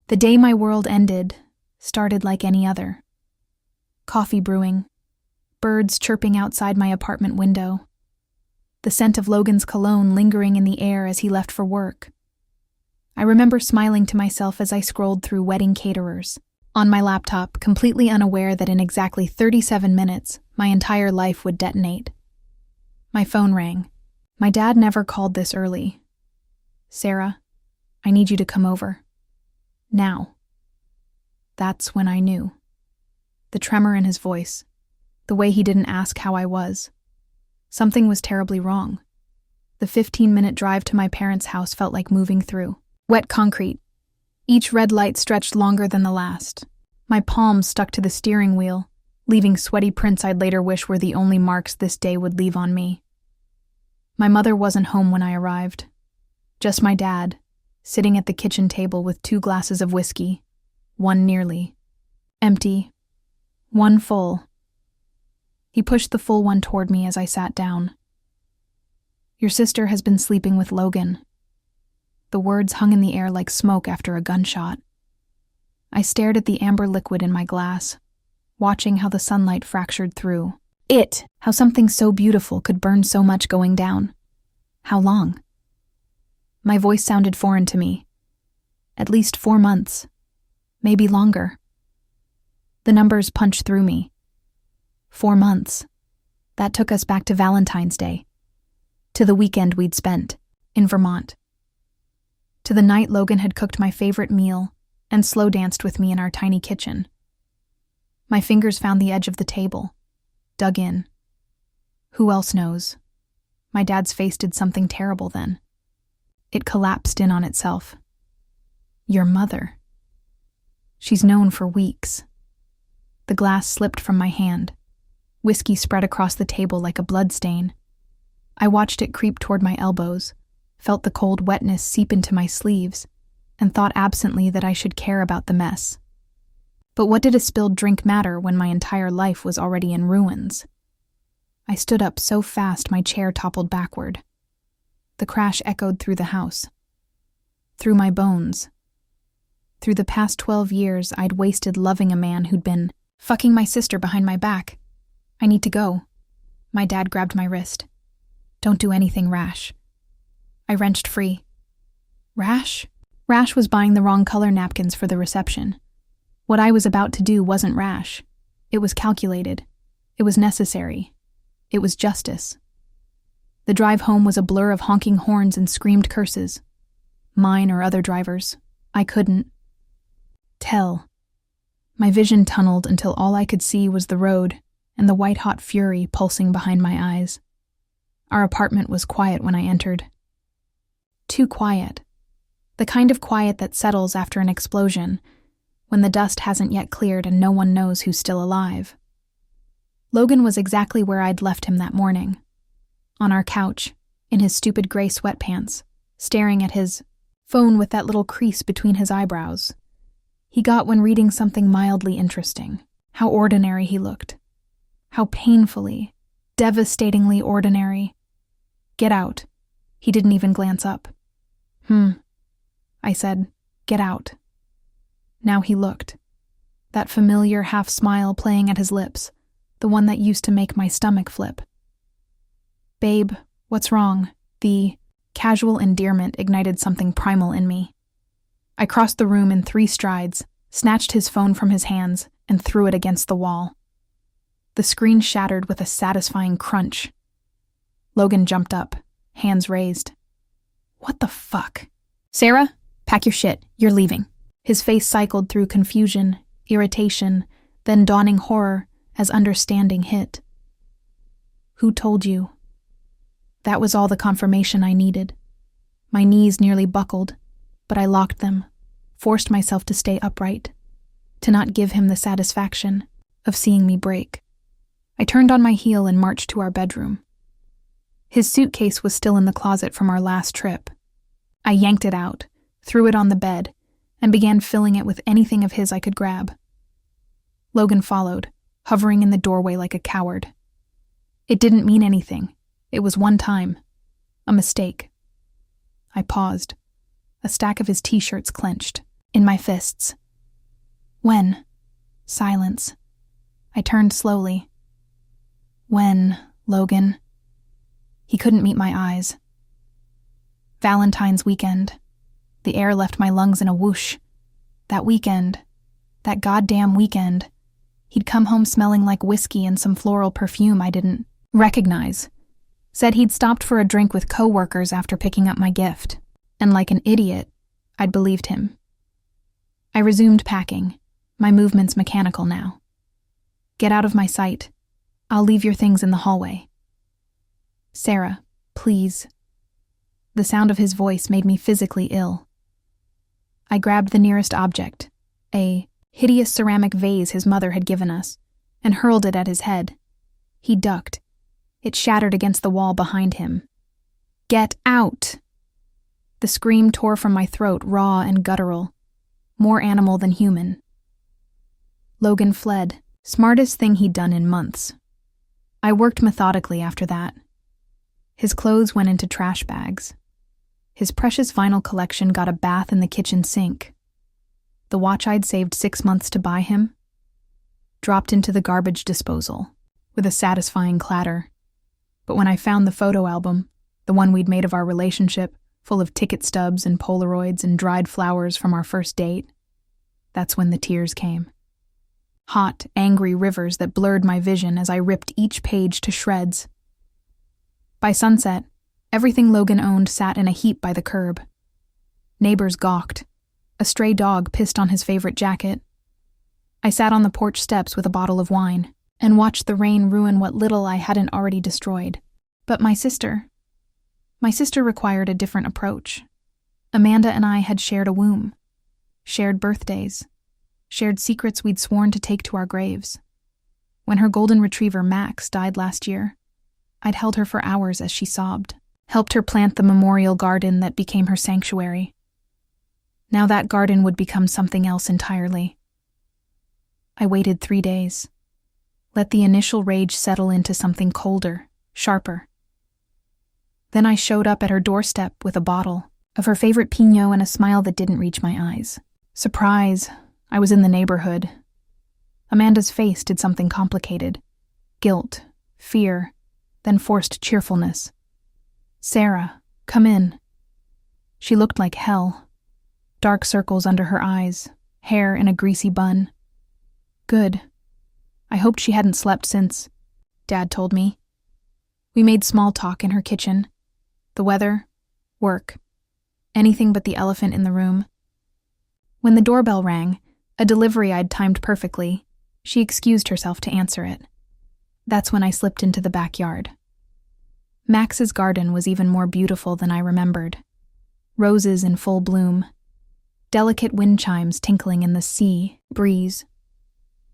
The day my world ended started like any other. Coffee brewing, birds chirping outside my apartment window, the scent of Logan's cologne lingering in the air as he left for work. I remember smiling to myself as I scrolled through wedding caterers on my laptop, completely unaware that in exactly 37 minutes, my entire life would detonate. My phone rang. My dad never called this early. "Sarah, I need you to come over. Now." That's when I knew. The tremor in his voice, the way he didn't ask how I was. Something was terribly wrong. The 15-minute drive to my parents' house felt like moving through wet concrete. Each red light stretched longer than the last. My palms stuck to the steering wheel, leaving sweaty prints I'd later wish were the only marks this day would leave on me. My mother wasn't home when I arrived. Just my dad, sitting at the kitchen table with 2 glasses of whiskey, one nearly empty, one full. He pushed the full one toward me as I sat down. "Your sister has been sleeping with Logan." The words hung in the air like smoke after a gunshot. I stared at the amber liquid in my glass, watching how the sunlight fractured through it, how something so beautiful could burn so much going down. How long? My voice sounded foreign to me. At least 4 months. Maybe longer. The numbers punched through me. 4 months. That took us back to Valentine's Day. To the weekend we'd spent in Vermont. To the night Logan had cooked my favorite meal and slow danced with me in our tiny kitchen. My fingers found the edge of the table, dug in. Who else knows? My dad's face did something terrible then. It collapsed in on itself. "Your mother. She's known for weeks." The glass slipped from my hand. Whiskey spread across the table like a bloodstain. I watched it creep toward my elbows, felt the cold wetness seep into my sleeves, and thought absently that I should care about the mess. But what did a spilled drink matter when my entire life was already in ruins? I stood up so fast my chair toppled backward. The crash echoed through the house. Through my bones. Through the past 12 years I'd wasted loving a man who'd been fucking my sister behind my back. "I need to go." My dad grabbed my wrist. "Don't do anything rash." I wrenched free. Rash? Rash was buying the wrong color napkins for the reception. What I was about to do wasn't rash. It was calculated. It was necessary. It was justice. The drive home was a blur of honking horns and screamed curses. Mine or other drivers. I couldn't tell. My vision tunneled until all I could see was the road and the white-hot fury pulsing behind my eyes. Our apartment was quiet when I entered. Too quiet. The kind of quiet that settles after an explosion, when the dust hasn't yet cleared and no one knows who's still alive. Logan was exactly where I'd left him that morning. On our couch, in his stupid gray sweatpants, staring at his phone with that little crease between his eyebrows. He got when reading something mildly interesting. How ordinary he looked. How painfully, devastatingly ordinary. "Get out." He didn't even glance up. I said, "Get out." Now he looked. That familiar half-smile playing at his lips, the one that used to make my stomach flip. "Babe, what's wrong?" The casual endearment ignited something primal in me. I crossed the room in 3 strides, snatched his phone from his hands, and threw it against the wall. The screen shattered with a satisfying crunch. Logan jumped up, hands raised. "What the fuck?" "Sarah, pack your shit. You're leaving." His face cycled through confusion, irritation, then dawning horror as understanding hit. "Who told you?" That was all the confirmation I needed. My knees nearly buckled, but I locked them, forced myself to stay upright, to not give him the satisfaction of seeing me break. I turned on my heel and marched to our bedroom. His suitcase was still in the closet from our last trip. I yanked it out, threw it on the bed, and began filling it with anything of his I could grab. Logan followed, hovering in the doorway like a coward. It didn't mean anything. It was one time. A mistake. I paused. A stack of his t-shirts clenched. in my fists. When? Silence. I turned slowly. When, Logan? He couldn't meet my eyes. Valentine's weekend. The air left my lungs in a whoosh. That weekend. That goddamn weekend. He'd come home smelling like whiskey and some floral perfume I didn't recognize. Said he'd stopped for a drink with coworkers after picking up my gift. And like an idiot, I'd believed him. I resumed packing, my movements mechanical now. Get out of my sight. I'll leave your things in the hallway. Sarah, please. The sound of his voice made me physically ill. I grabbed the nearest object, a hideous ceramic vase his mother had given us, and hurled it at his head. He ducked. It shattered against the wall behind him. Get out! The scream tore from my throat, raw and guttural, more animal than human. Logan fled, smartest thing he'd done in months. I worked methodically after that. His clothes went into trash bags. His precious vinyl collection got a bath in the kitchen sink. The watch I'd saved 6 months to buy him dropped into the garbage disposal with a satisfying clatter. But when I found the photo album, the one we'd made of our relationship, full of ticket stubs and Polaroids and dried flowers from our first date, that's when the tears came. Hot, angry rivers that blurred my vision as I ripped each page to shreds. By sunset, everything Logan owned sat in a heap by the curb. Neighbors gawked. A stray dog pissed on his favorite jacket. I sat on the porch steps with a bottle of wine and watched the rain ruin what little I hadn't already destroyed. But my sister required a different approach. Amanda and I had shared a womb, shared birthdays, shared secrets we'd sworn to take to our graves. When her golden retriever Max died last year, I'd held her for hours as she sobbed, helped her plant the memorial garden that became her sanctuary. Now that garden would become something else entirely. I waited 3 days. Let the initial rage settle into something colder, sharper. Then I showed up at her doorstep with a bottle of her favorite Pinot and a smile that didn't reach my eyes. Surprise, I was in the neighborhood. Amanda's face did something complicated. Guilt, fear, then forced cheerfulness. Sarah, come in. She looked like hell. Dark circles under her eyes, hair in a greasy bun. Good. I hoped she hadn't slept since, Dad told me. We made small talk in her kitchen. The weather, work, anything but the elephant in the room. When the doorbell rang, a delivery I'd timed perfectly, she excused herself to answer it. That's when I slipped into the backyard. Max's garden was even more beautiful than I remembered. Roses in full bloom. Delicate wind chimes tinkling in the sea breeze.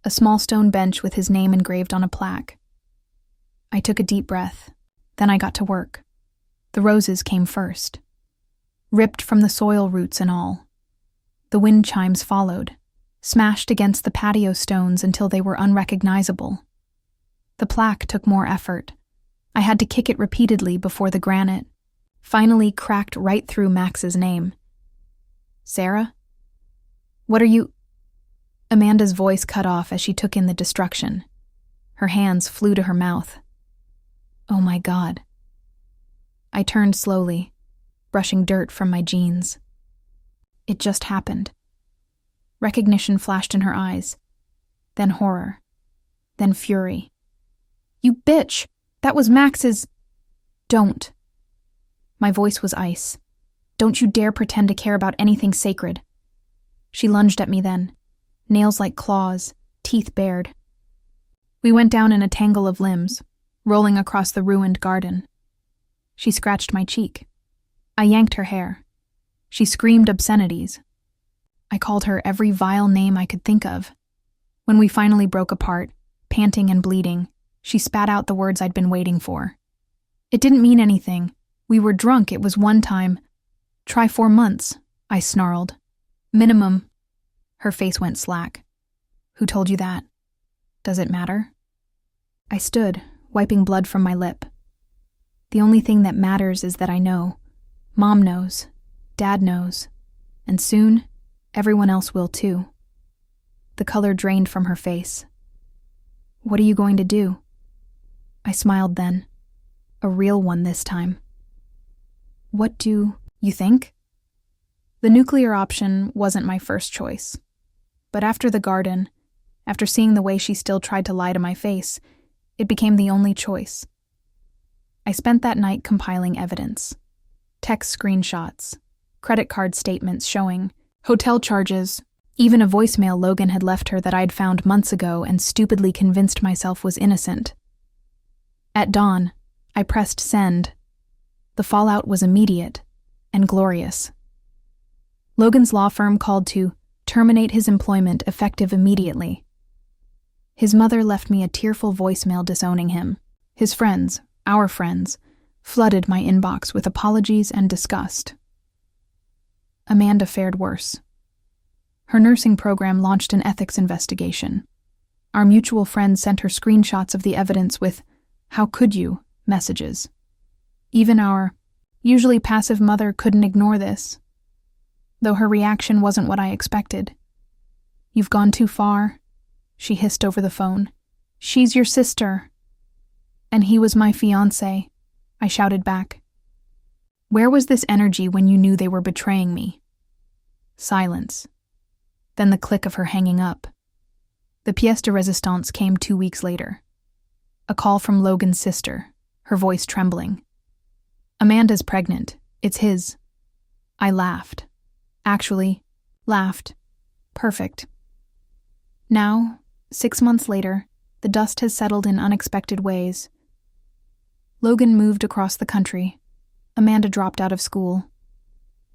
A small stone bench with his name engraved on a plaque. I took a deep breath. Then I got to work. The roses came first. Ripped from the soil roots and all. The wind chimes followed, smashed against the patio stones until they were unrecognizable. The plaque took more effort. I had to kick it repeatedly before the granite finally cracked right through Max's name. Sarah? What are you... Amanda's voice cut off as she took in the destruction. Her hands flew to her mouth. Oh my God. I turned slowly, brushing dirt from my jeans. It just happened. Recognition flashed in her eyes, then horror, then fury. You bitch! That was Max's... Don't. My voice was ice. Don't you dare pretend to care about anything sacred. She lunged at me then, nails like claws, teeth bared. We went down in a tangle of limbs, rolling across the ruined garden. She scratched my cheek. I yanked her hair. She screamed obscenities. I called her every vile name I could think of. When we finally broke apart, panting and bleeding, she spat out the words I'd been waiting for. It didn't mean anything. We were drunk, it was one time. Try 4 months, I snarled. Minimum. Her face went slack. Who told you that? Does it matter? I stood, wiping blood from my lip. The only thing that matters is that I know. Mom knows. Dad knows. And soon, Everyone else will too. The color drained from her face. What are you going to do? I smiled then. A real one this time. What do you think? The nuclear option wasn't my first choice. But after the garden, after seeing the way she still tried to lie to my face, it became the only choice. I spent that night compiling evidence. Text screenshots, credit card statements showing, hotel charges, even a voicemail Logan had left her that I'd found months ago and stupidly convinced myself was innocent. At dawn, I pressed send. The fallout was immediate and glorious. Logan's law firm called to terminate his employment effective immediately. His mother left me a tearful voicemail disowning him. His friends, our friends, flooded my inbox with apologies and disgust. Amanda fared worse. Her nursing program launched an ethics investigation. Our mutual friend sent her screenshots of the evidence with, "How could you?" messages. Even our, usually passive mother couldn't ignore this, though her reaction wasn't what I expected. "You've gone too far," she hissed over the phone. "She's your sister." "And he was my fiancé," I shouted back. Where was this energy when you knew they were betraying me? Silence. Then the click of her hanging up. The pièce de résistance came 2 weeks later. A call from Logan's sister, her voice trembling. "Amanda's pregnant. It's his." I laughed. Actually, laughed. Perfect. Now, 6 months later, the dust has settled in unexpected ways. Logan moved across the country. Amanda dropped out of school.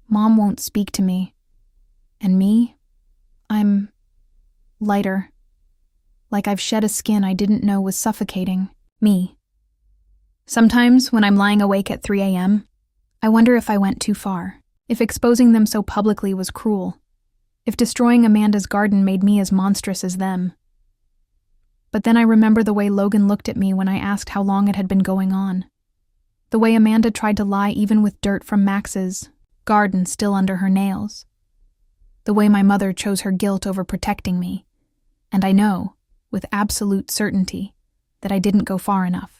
Mom won't speak to me. And me? I'm lighter. Like I've shed a skin I didn't know was suffocating me. Sometimes, when I'm lying awake at 3 a.m., I wonder if I went too far, if exposing them so publicly was cruel, if destroying Amanda's garden made me as monstrous as them. But then I remember the way Logan looked at me when I asked how long it had been going on. The way Amanda tried to lie even with dirt from Max's garden still under her nails. The way my mother chose her guilt over protecting me. And I know, with absolute certainty, that I didn't go far enough.